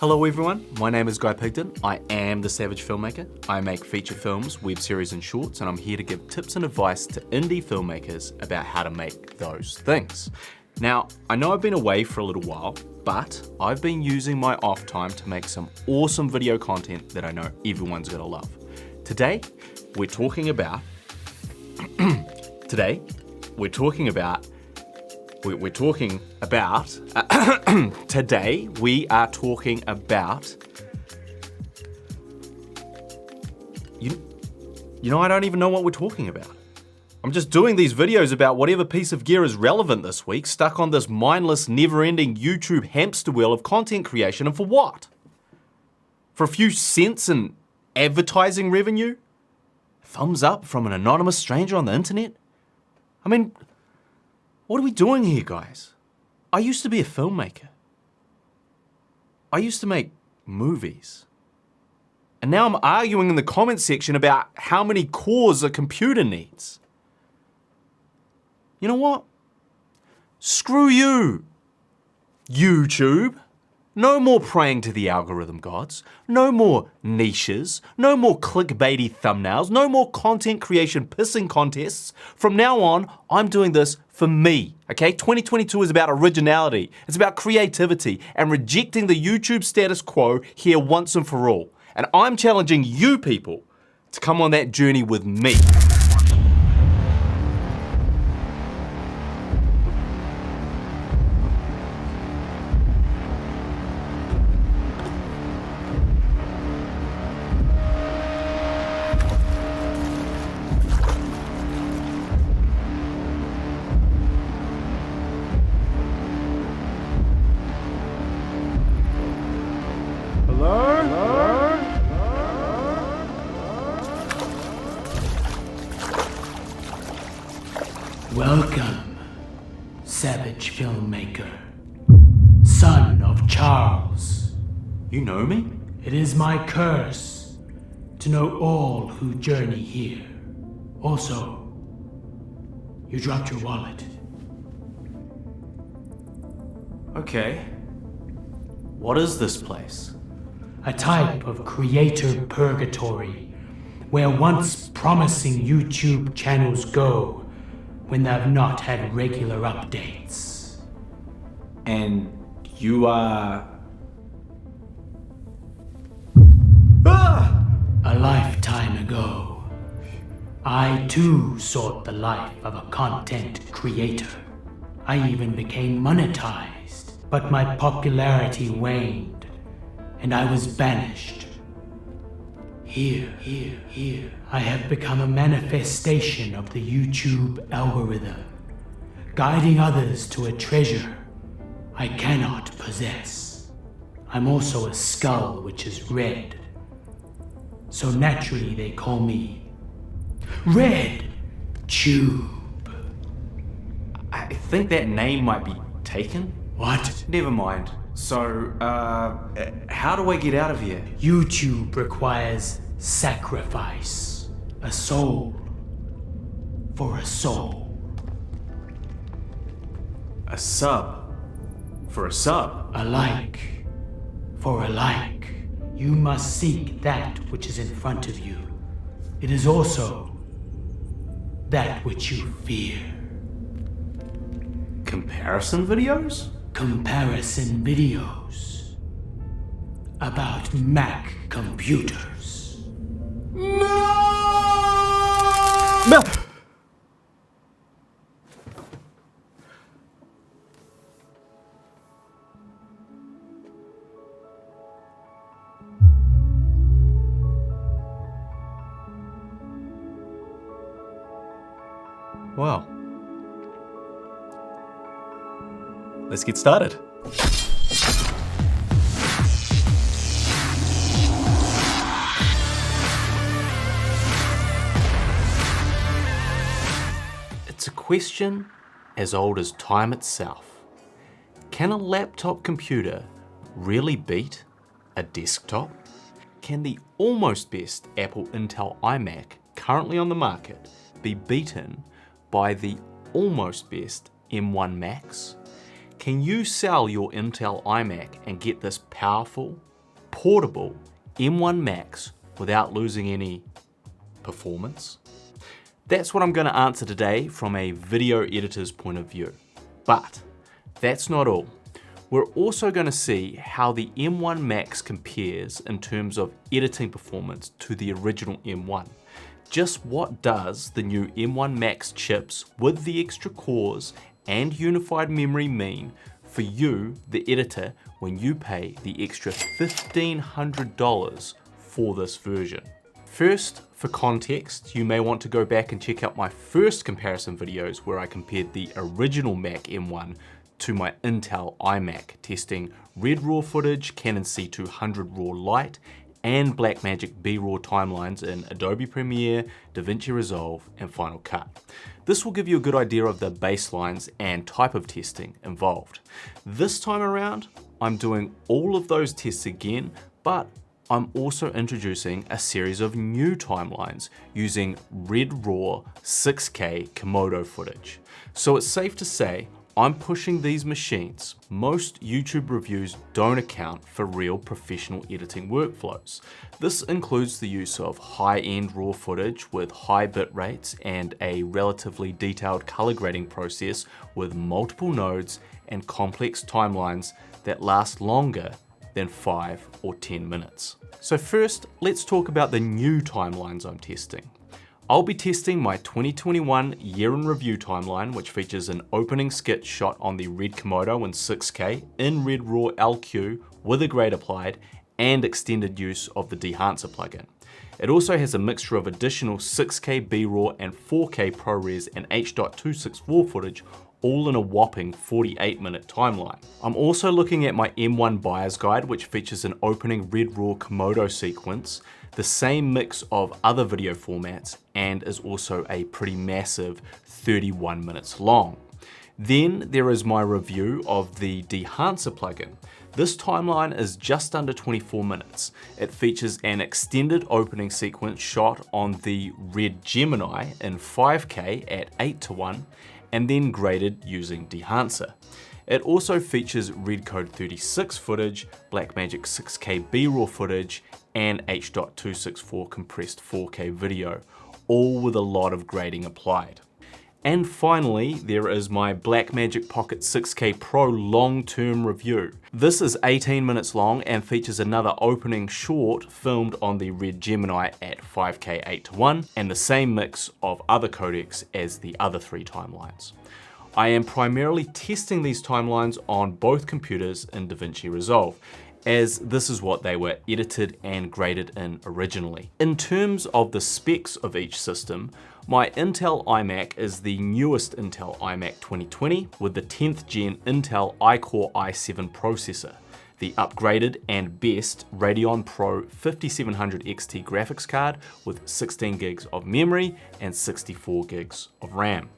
Hello everyone, my name is Guy Pigville. I am the Savage Filmmaker. I make feature films, web series and shorts, and I'm here to give tips and advice to indie filmmakers about how to make those things. Now, I know I've been away for a little while, but I've been using my off time to make some awesome video content that I know everyone's gonna love. Today, we're talking about today we are talking about, you know, I don't even know what we're talking about. I'm just doing these videos about whatever piece of gear is relevant this week, stuck on this mindless, never-ending YouTube hamster wheel of content creation, and for what? For a few cents in advertising revenue? Thumbs up from an anonymous stranger on the internet? I mean, what are we doing here, guys? I used to be a filmmaker. I used to make movies. And now I'm arguing in the comments section about how many cores a computer needs. You know what? Screw you, YouTube. No more praying to the algorithm gods. No more niches. No more clickbaity thumbnails. No more content creation pissing contests. From now on, I'm doing this for me, okay? 2022 is about originality. It's about creativity and rejecting the YouTube status quo here once and for all. And I'm challenging you people to come on that journey with me. Welcome, Savage Filmmaker, son of Charles. You know me? It is my curse to know all who journey here. Also, you dropped your wallet. Okay. What is this place? A type of creator purgatory, where once promising YouTube channels go when they've not had regular updates. And you are... A lifetime ago, I too sought the life of a content creator. I even became monetized, but my popularity waned, and I was banished. Here, I have become a manifestation of the YouTube algorithm, guiding others to a treasure I cannot possess. I'm also a skull which is red, so naturally they call me Redtube. I think that name might be taken. What? Never mind. So, how do I get out of here? YouTube requires sacrifice. A soul for a soul. A sub for a sub. A like for a like. You must seek that which is in front of you. It is also that which you fear. Comparison videos? Comparison videos about Mac computers. No! Wow. Let's get started. It's a question as old as time itself. Can a laptop computer really beat a desktop? Can the almost best Apple Intel Imac currently on the market be beaten by the almost best M1 Max? Can you sell your Intel Imac and get this powerful, portable M1 Max without losing any performance? That's what I'm going to answer today from a video editor's point of view. But that's not all. We're also going to see how the M1 Max compares in terms of editing performance to the original M1. Just what does the new M1 Max chips with the extra cores and unified memory mean for you, the editor, when you pay the extra $1,500 for this version? First, for context, you may want to go back and check out my first comparison videos where I compared the original Mac M1 to my Intel Imac, testing Red RAW footage, Canon C200 RAW Lite, and Blackmagic B-RAW timelines in Adobe Premiere, Davinci Resolve, and Final Cut. This will give you a good idea of the baselines and type of testing involved. This time around, I'm doing all of those tests again, but I'm also introducing a series of new timelines using Red RAW 6K Komodo footage. So it's safe to say I'm pushing these machines. Most YouTube reviews don't account for real professional editing workflows. This includes the use of high-end RAW footage with high bit rates and a relatively detailed color grading process with multiple nodes and complex timelines that last longer than 5 or 10 minutes. So first, let's talk about the new timelines I'm testing. I'll be testing my 2021 year in review timeline, which features an opening skit shot on the Red Komodo in 6K in Red RAW LQ with a grade applied and extended use of the Dehancer plugin. It also has a mixture of additional 6K B-RAW and 4K ProRes and H.264 footage, all in a whopping 48-minute timeline. I'm also looking at my M1 buyer's guide, which features an opening Red RAW Komodo sequence, the same mix of other video formats, and is also a pretty massive 31 minutes long. Then there is my review of the Dehancer plugin. This timeline is just under 24 minutes. It features an extended opening sequence shot on the Red Gemini in 5K at 8:1, and then graded using Dehancer. It also features Redcode 36 footage, Blackmagic 6K B-RAW footage, and H.264 compressed 4K video, all with a lot of grading applied. And finally, there is my Blackmagic Pocket 6K Pro long-term review. This is 18 minutes long and features another opening short filmed on the Red Gemini at 5K 8:1 and the same mix of other codecs as the other three timelines. I am primarily testing these timelines on both computers in Davinci Resolve, as this is what they were edited and graded in originally. In terms of the specs of each system, my Intel Imac is the newest Intel Imac 2020 with the 10th gen Intel iCore i7 processor, the upgraded and best Radeon Pro 5700 XT graphics card with 16 gigs of memory and 64 gigs of RAM.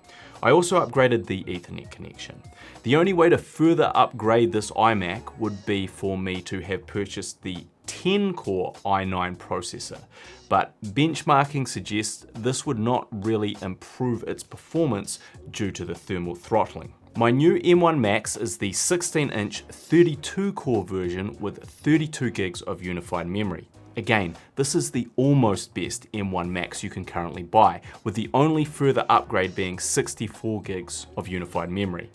I also upgraded the Ethernet connection. The only way to further upgrade this iMac would be for me to have purchased the 10-core i9 processor, but benchmarking suggests this would not really improve its performance due to the thermal throttling. My new M1 Max is the 16-inch 32-core version with 32 gigs of unified memory. Again, this is the almost best M1 Max you can currently buy, with the only further upgrade being 64 gigs of unified memory.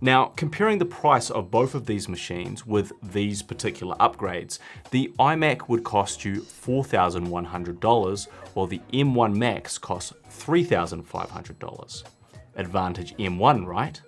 Now, comparing the price of both of these machines with these particular upgrades, the iMac would cost you $4,100, while the M1 Max costs $3,500. Advantage M1, right?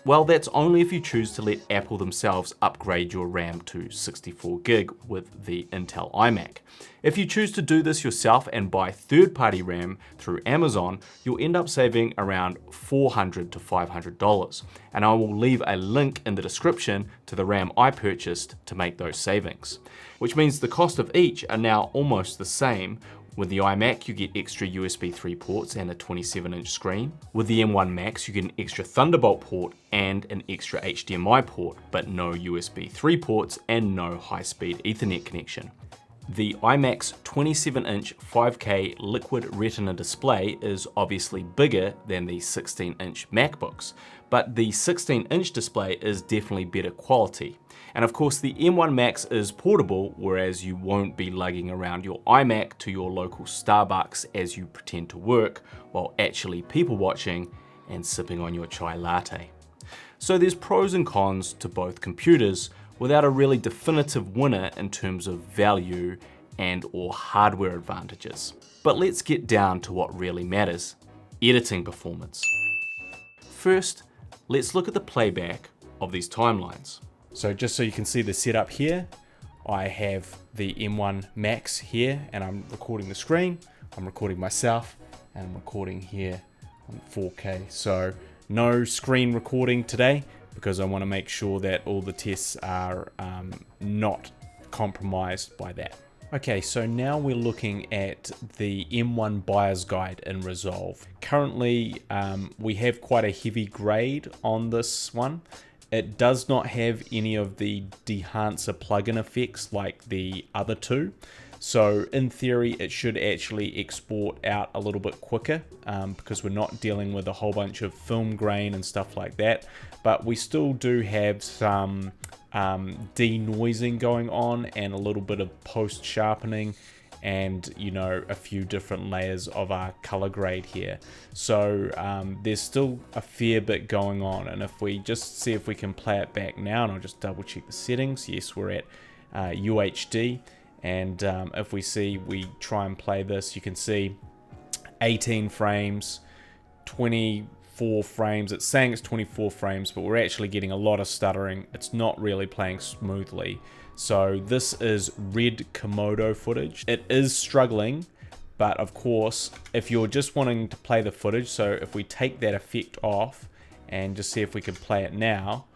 Well, that's only if you choose to let Apple themselves upgrade your RAM to 64 gig with the Intel Imac. If you choose to do this yourself and buy third-party RAM through Amazon, you'll end up saving around $400 to $500. And I will leave a link in the description to the RAM I purchased to make those savings. Which means the cost of each are now almost the same. With the iMac, you get extra USB 3 ports and a 27-inch screen. With the M1 Max, you get an extra Thunderbolt port and an extra HDMI port, but no USB 3 ports and no high-speed Ethernet connection. The iMac's 27-inch 5K liquid retina display is obviously bigger than the 16-inch MacBooks, but the 16-inch display is definitely better quality. And of course the M1 Max is portable, whereas you won't be lugging around your iMac to your local Starbucks as you pretend to work while actually people watching and sipping on your chai latte. So there's pros and cons to both computers, without a really definitive winner in terms of value and or hardware advantages. But let's get down to what really matters: editing performance. First, let's look at the playback of these timelines. So just so you can see the setup here, I have the M1 Max here and I'm recording the screen, I'm recording myself, and I'm recording here on 4K. So no screen recording today, because I want to make sure that all the tests are not compromised by that. Okay, so now we're looking at the M1 buyer's guide in Resolve. Currently, we have quite a heavy grade on this one. It does not have any of the dehancer plugin effects like the other two. So in theory, it should actually export out a little bit quicker because we're not dealing with a whole bunch of film grain and stuff like that. But we still do have some denoising going on and a little bit of post sharpening and, you know, a few different layers of our color grade here. So there's still a fair bit going on. And if we just see if we can play it back now, and I'll just double check the settings. Yes, we're at UHD. And if we try and play this, you can see 18 frames, 24 frames. It's saying it's 24 frames, but we're actually getting a lot of stuttering. It's not really playing smoothly. So this is red Komodo footage. It is struggling, but of course, if you're just wanting to play the footage, so if we take that effect off and just see if we can play it now,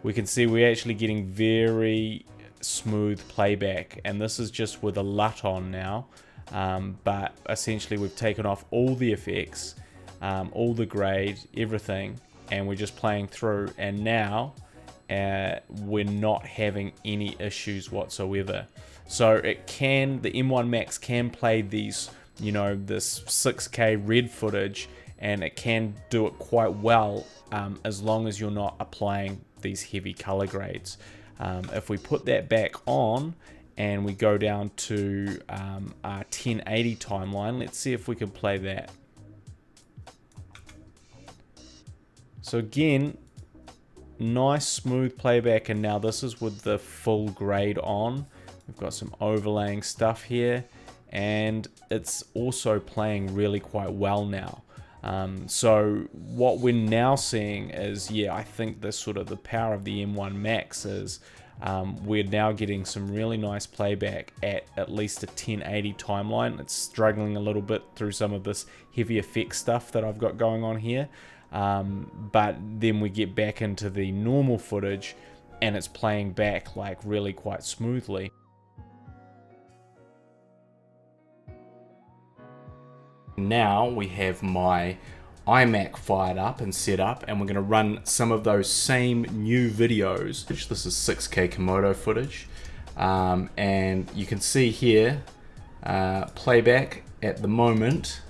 we can see we're actually getting very smooth playback, and this is just with a LUT on now, but essentially we've taken off all the effects, all the grade, everything, and we're just playing through, and now we're not having any issues whatsoever. So it can, the M1 Max can play these, you know, this 6K red footage, and it can do it quite well as long as you're not applying these heavy color grades. If we put that back on and we go down to our 1080 timeline, let's see if we can play that. So again, nice smooth playback, and now this is with the full grade on. We've got some overlaying stuff here, and it's also playing really quite well now. So what we're now seeing is, yeah, I think the sort of the power of the M1 Max is we're now getting some really nice playback at least a 1080 timeline. It's struggling a little bit through some of this heavy effects stuff that I've got going on here. But then we get back into the normal footage and it's playing back like really quite smoothly. Now we have my iMac fired up and set up, and we're going to run some of those same new videos. This is 6K Komodo footage, and you can see here playback at the moment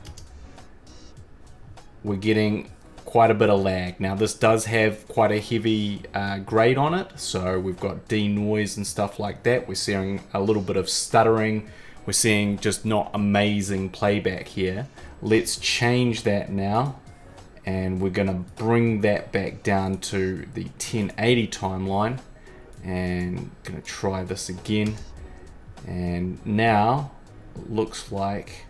we're getting quite a bit of lag. Now this does have quite a heavy grade on it, so we've got denoise and stuff like that. We're seeing a little bit of stuttering. We're seeing just not amazing playback here. Let's change that now, and we're gonna bring that back down to the 1080 timeline, and gonna try this again. And now it looks like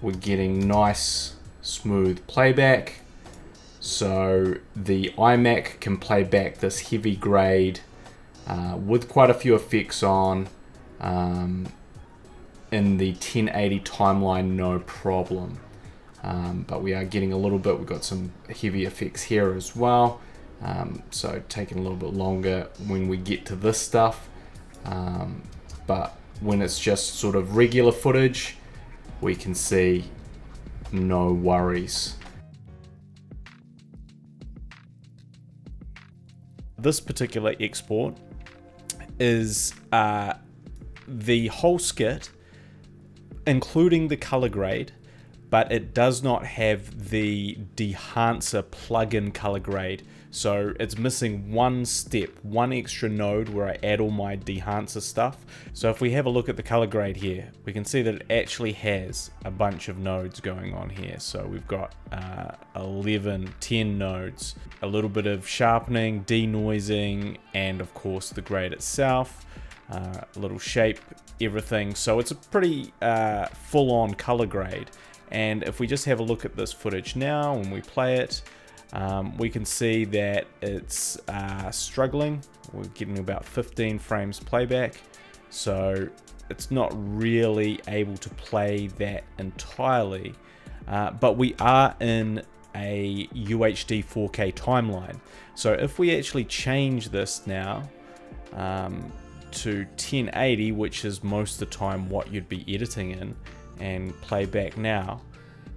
we're getting nice smooth playback. So the iMac can play back this heavy grade with quite a few effects on in the 1080 timeline, no problem. But we are getting a little bit, we've got some heavy effects here as well, so taking a little bit longer when we get to this stuff, but when it's just sort of regular footage, we can see no worries. This particular export is the whole skit, including the color grade, but it does not have the Dehancer plugin color grade. So it's missing one step, one extra node where I add all my Dehancer stuff. So if we have a look at the color grade here, we can see that it actually has a bunch of nodes going on here. So we've got 10 nodes, a little bit of sharpening, denoising, and of course the grade itself, a little shape, everything. So it's a pretty full-on color grade. And if we just have a look at this footage now, when we play it, we can see that it's struggling. We're getting about 15 frames playback, so it's not really able to play that entirely, but we are in a UHD 4K timeline. So if we actually change this now to 1080, which is most of the time what you'd be editing in, and play back now,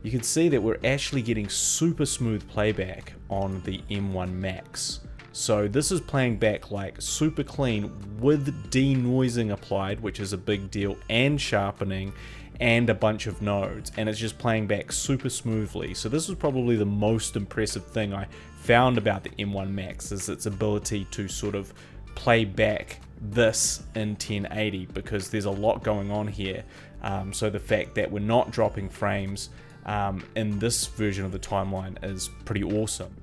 you can see that we're actually getting super smooth playback on the M1 Max. So this is playing back like super clean with denoising applied, which is a big deal, and sharpening, and a bunch of nodes, and it's just playing back super smoothly. So this is probably the most impressive thing I found about the M1 Max, is its ability to sort of play back this in 1080, because there's a lot going on here. So the fact that we're not dropping frames in this version of the timeline is pretty awesome.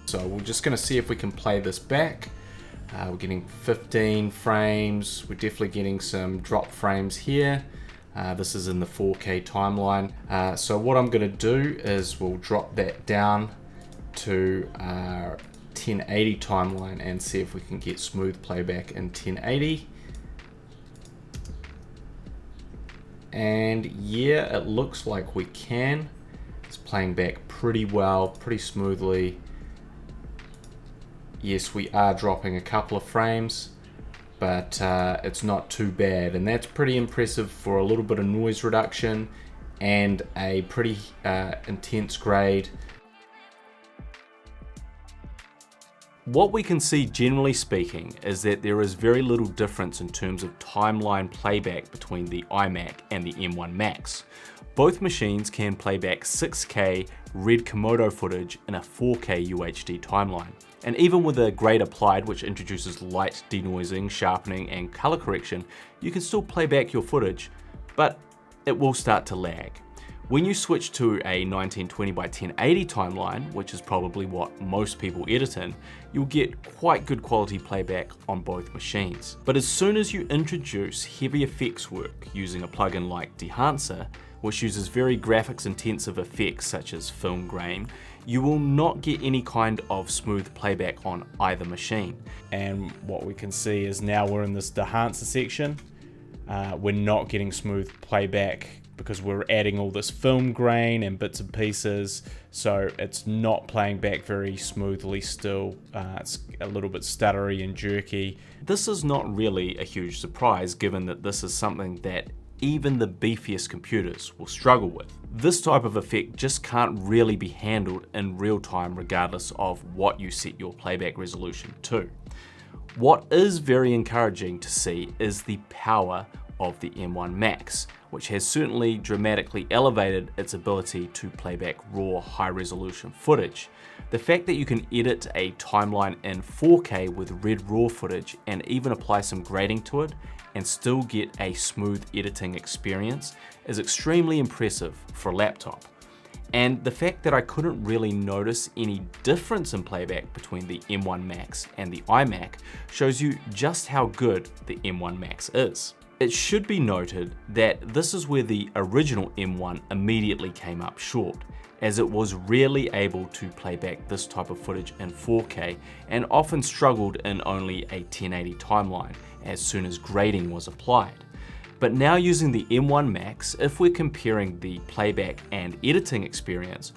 So we're just going to see if we can play this back. We're getting 15 frames. We're definitely getting some drop frames here. This is in the 4K timeline. So what I'm going to do is we'll drop that down to 1080 timeline and see if we can get smooth playback in 1080. And yeah, it looks like we can. It's playing back pretty well, pretty smoothly. Yes, we are dropping a couple of frames, but it's not too bad, and that's pretty impressive for a little bit of noise reduction and a pretty intense grade. What we can see, generally speaking, is that there is very little difference in terms of timeline playback between the iMac and the M1 Max. Both machines can play back 6K red Komodo footage in a 4K UHD timeline. And even with a grade applied, which introduces light denoising, sharpening, and color correction, you can still play back your footage, but it will start to lag. When you switch to a 1920 by 1080 timeline, which is probably what most people edit in, you'll get quite good quality playback on both machines. But as soon as you introduce heavy effects work using a plugin like Dehancer, which uses very graphics intensive effects such as film grain, you will not get any kind of smooth playback on either machine. And what we can see is now we're in this Dehancer section. We're not getting smooth playback because we're adding all this film grain and bits and pieces, so it's not playing back very smoothly still. It's a little bit stuttery and jerky. This is not really a huge surprise, given that this is something that even the beefiest computers will struggle with. This type of effect just can't really be handled in real time regardless of what you set your playback resolution to. What is very encouraging to see is the power of the M1 Max, which has certainly dramatically elevated its ability to play back raw high-resolution footage. The fact that you can edit a timeline in 4K with red raw footage and even apply some grading to it and still get a smooth editing experience is extremely impressive for a laptop. And the fact that I couldn't really notice any difference in playback between the M1 Max and the iMac shows you just how good the M1 Max is. It should be noted that this is where the original M1 immediately came up short, as it was rarely able to play back this type of footage in 4K and often struggled in only a 1080 timeline as soon as grading was applied. But now using the M1 Max, if we're comparing the playback and editing experience,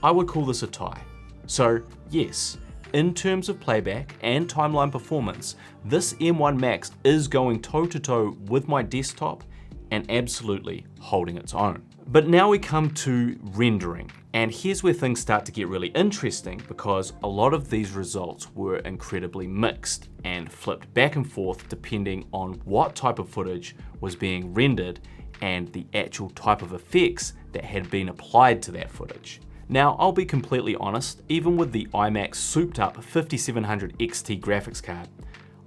I would call this a tie. So yes, in terms of playback and timeline performance, this M1 Max is going toe-to-toe with my desktop and absolutely holding its own. But now we come to rendering, and here's where things start to get really interesting because a lot of these results were incredibly mixed and flipped back and forth depending on what type of footage was being rendered and the actual type of effects that had been applied to that footage. Now, I'll be completely honest, even with the iMac's souped up 5700 XT graphics card,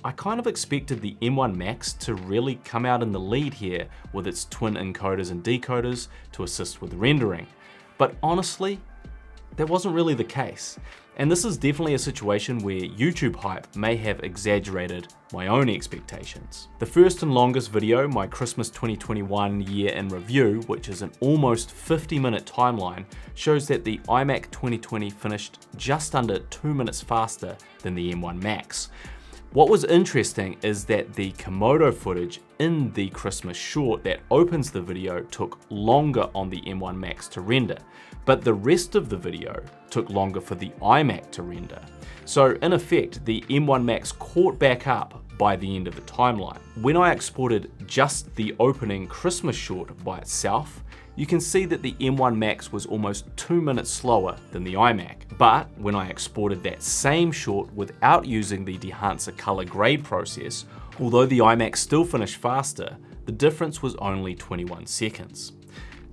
I kind of expected the M1 Max to really come out in the lead here with its twin encoders and decoders to assist with rendering. But honestly, that wasn't really the case. And this is definitely a situation where YouTube hype may have exaggerated my own expectations. The first and longest video, my Christmas 2021 year in review, which is an almost 50-minute timeline, shows that the iMac 2020 finished just under 2 minutes faster than the M1 Max. What was interesting is that the Komodo footage in the Christmas short that opens the video took longer on the M1 Max to render, but the rest of the video took longer for the iMac to render. So in effect, the M1 Max caught back up by the end of the timeline. When I exported just the opening Christmas short by itself, you can see that the M1 Max was almost 2 minutes slower than the iMac. But when I exported that same short without using the Dehancer color grade process, although the iMac still finished faster, the difference was only 21 seconds.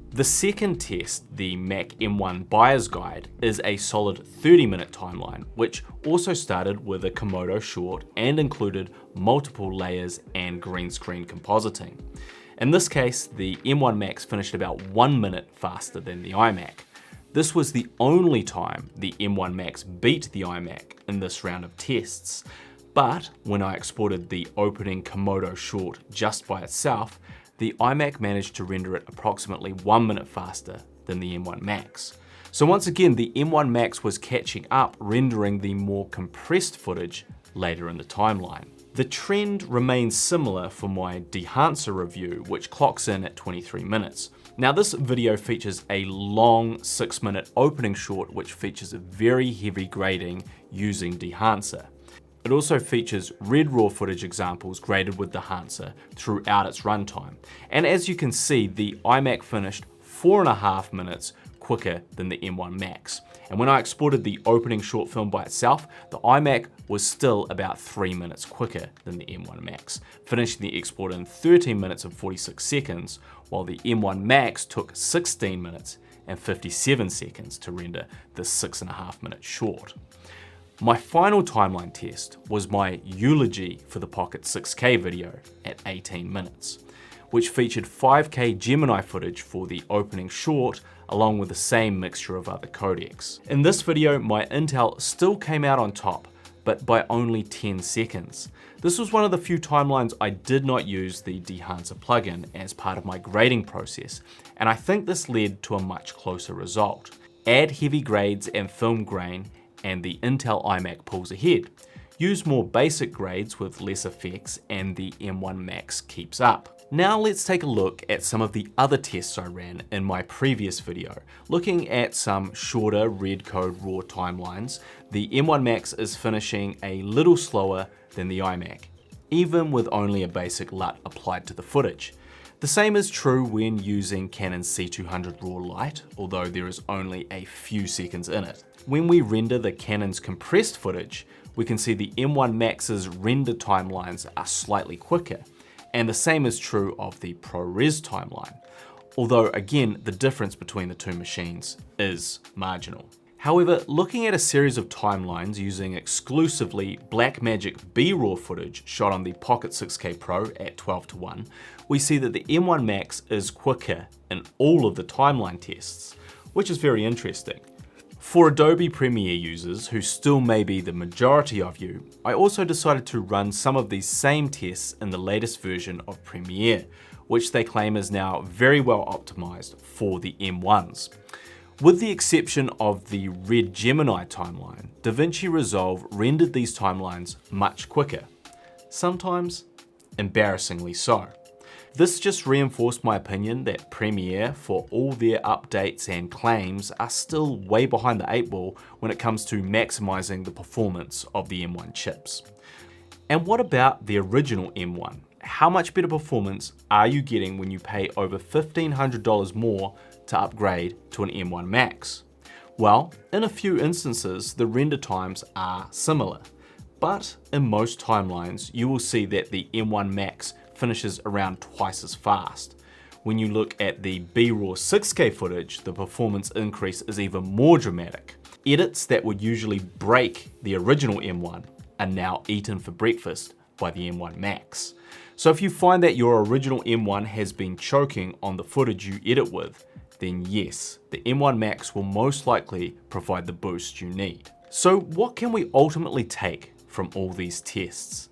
The second test, the Mac M1 Buyer's Guide, is a solid 30-minute timeline, which also started with a Komodo short and included multiple layers and green screen compositing. In this case, the M1 Max finished about 1 minute faster than the iMac. This was the only time the M1 Max beat the iMac in this round of tests. But when I exported the opening Komodo short just by itself, the iMac managed to render it approximately 1 minute faster than the M1 Max. So once again, the M1 Max was catching up, rendering the more compressed footage later in the timeline. The trend remains similar for my Dehancer review, which clocks in at 23 minutes. Now this video features a long 6-minute opening short which features very heavy grading using Dehancer. It also features red raw footage examples graded with Dehancer throughout its runtime. And as you can see, the iMac finished 4.5 minutes quicker than the M1 Max. And when I exported the opening short film by itself, the iMac was still about 3 minutes quicker than the M1 Max, finishing the export in 13 minutes and 46 seconds, while the M1 Max took 16 minutes and 57 seconds to render the 6.5 minute short. My final timeline test was my eulogy for the Pocket 6K video at 18 minutes, which featured 5K Gemini footage for the opening short along with the same mixture of other codecs. In this video, my Intel still came out on top, but by only 10 seconds. This was one of the few timelines I did not use the Dehancer plugin as part of my grading process, and I think this led to a much closer result. Add heavy grades and film grain, and the Intel Imac pulls ahead. Use more basic grades with less effects, and the M1 Max keeps up. Now let's take a look at some of the other tests I ran in my previous video. Looking at some shorter red code raw timelines, the M1 Max is finishing a little slower than the iMac, even with only a basic LUT applied to the footage. The same is true when using Canon's C200 RAW Lite, although there is only a few seconds in it. When we render the Canon's compressed footage, we can see the M1 Max's render timelines are slightly quicker, and the same is true of the ProRes timeline, although again the difference between the two machines is marginal. However, looking at a series of timelines using exclusively Blackmagic B-RAW footage shot on the Pocket 6K Pro at 12:1, we see that the M1 Max is quicker in all of the timeline tests, which is very interesting. For Adobe Premiere users, who still may be the majority of you, I also decided to run some of these same tests in the latest version of Premiere, which they claim is now very well optimized for the M1s. With the exception of the Red Gemini timeline, Davinci Resolve rendered these timelines much quicker, sometimes embarrassingly so. This just reinforced my opinion that Premiere, for all their updates and claims, are still way behind the 8 ball when it comes to maximizing the performance of the M1 chips. And what about the original M1? How much better performance are you getting when you pay over $1,500 more to upgrade to an M1 Max? Well, in a few instances, the render times are similar, but in most timelines, you will see that the M1 Max finishes around twice as fast. When you look at the B-raw 6K footage, the performance increase is even more dramatic. Edits that would usually break the original M1 are now eaten for breakfast by the M1 Max. So if you find that your original M1 has been choking on the footage you edit with, then yes, the M1 Max will most likely provide the boost you need. So what can we ultimately take from all these tests?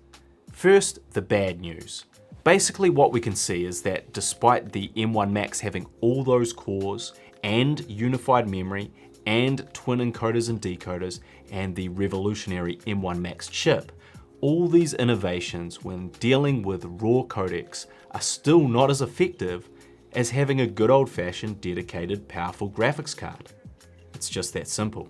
First, the bad news. Basically what we can see is that despite the M1 Max having all those cores and unified memory and twin encoders and decoders and the revolutionary M1 Max chip, all these innovations when dealing with raw codecs are still not as effective as having a good old-fashioned dedicated powerful graphics card. It's just that simple.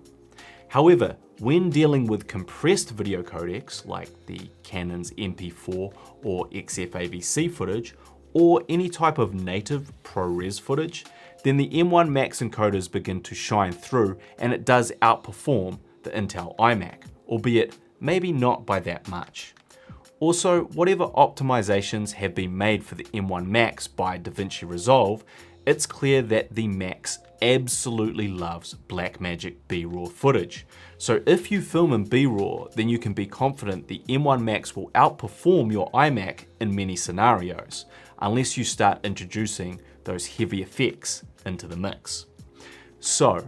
However, when dealing with compressed video codecs like the Canon's MP4 or XFAVC footage, or any type of native ProRes footage, then the M1 Max encoders begin to shine through and it does outperform the Intel Imac, albeit maybe not by that much. Also, whatever optimizations have been made for the M1 Max by Davinci Resolve, it's clear that the Max absolutely loves Blackmagic B-raw footage. So if you film in B-raw, then you can be confident the M1 Max will outperform your iMac in many scenarios, unless you start introducing those heavy effects into the mix. So,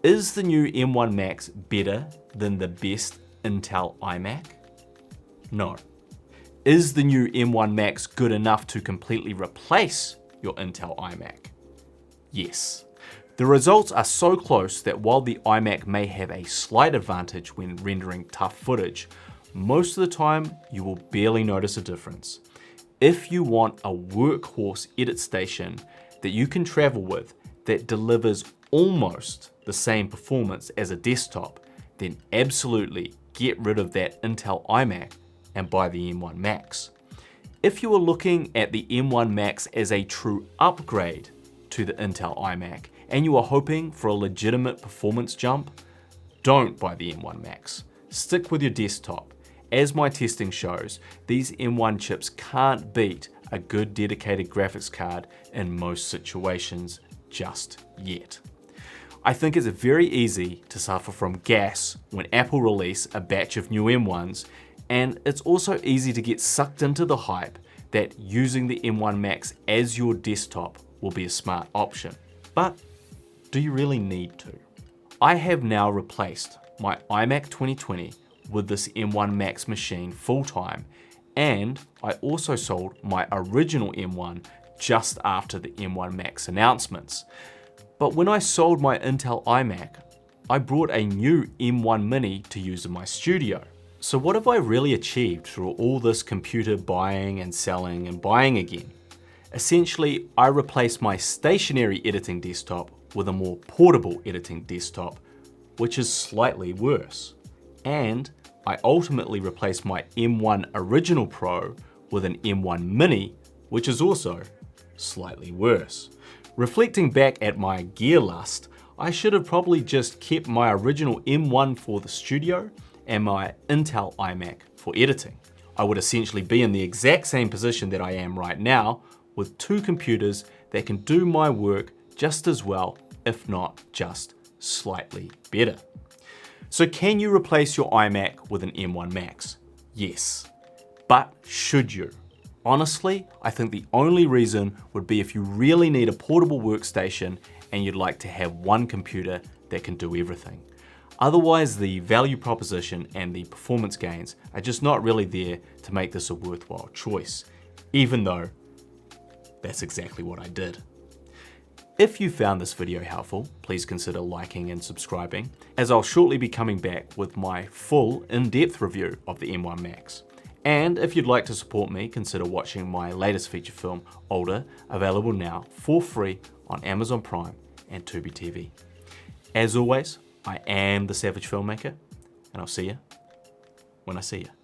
is the new M1 Max better than the best Intel iMac? No. Is the new M1 Max good enough to completely replace your Intel iMac? Yes. The results are so close that while the iMac may have a slight advantage when rendering tough footage, most of the time you will barely notice a difference. If you want a workhorse edit station that you can travel with that delivers almost the same performance as a desktop, then absolutely get rid of that Intel iMac and buy the M1 Max. If you are looking at the M1 Max as a true upgrade to the Intel iMac and you are hoping for a legitimate performance jump, don't buy the M1 Max. Stick with your desktop. As my testing shows, these M1 chips can't beat a good dedicated graphics card in most situations just yet. I think it's very easy to suffer from gas when Apple release a batch of new M1s, and it's also easy to get sucked into the hype that using the M1 Max as your desktop will be a smart option. But do you really need to? I have now replaced my iMac 2020 with this M1 Max machine full-time, and I also sold my original M1 just after the M1 Max announcements. But when I sold my Intel iMac, I brought a new M1 Mini to use in my studio. So what have I really achieved through all this computer buying and selling and buying again? Essentially, I replaced my stationary editing desktop with a more portable editing desktop, which is slightly worse. And I ultimately replaced my M1 Original Pro with an M1 Mini, which is also slightly worse. Reflecting back at my gear lust, I should have probably just kept my original M1 for the studio and my Intel iMac for editing. I would essentially be in the exact same position that I am right now, with two computers that can do my work just as well, if not just slightly better. So can you replace your iMac with an M1 Max? Yes. But should you? Honestly, I think the only reason would be if you really need a portable workstation and you'd like to have one computer that can do everything. Otherwise, the value proposition and the performance gains are just not really there to make this a worthwhile choice, even though that's exactly what I did. If you found this video helpful, please consider liking and subscribing, as I'll shortly be coming back with my full in-depth review of the M1 Max. And if you'd like to support me, consider watching my latest feature film, Older, available now for free on Amazon Prime and Tubi TV. As always, I am the Savage Filmmaker, and I'll see you when I see you.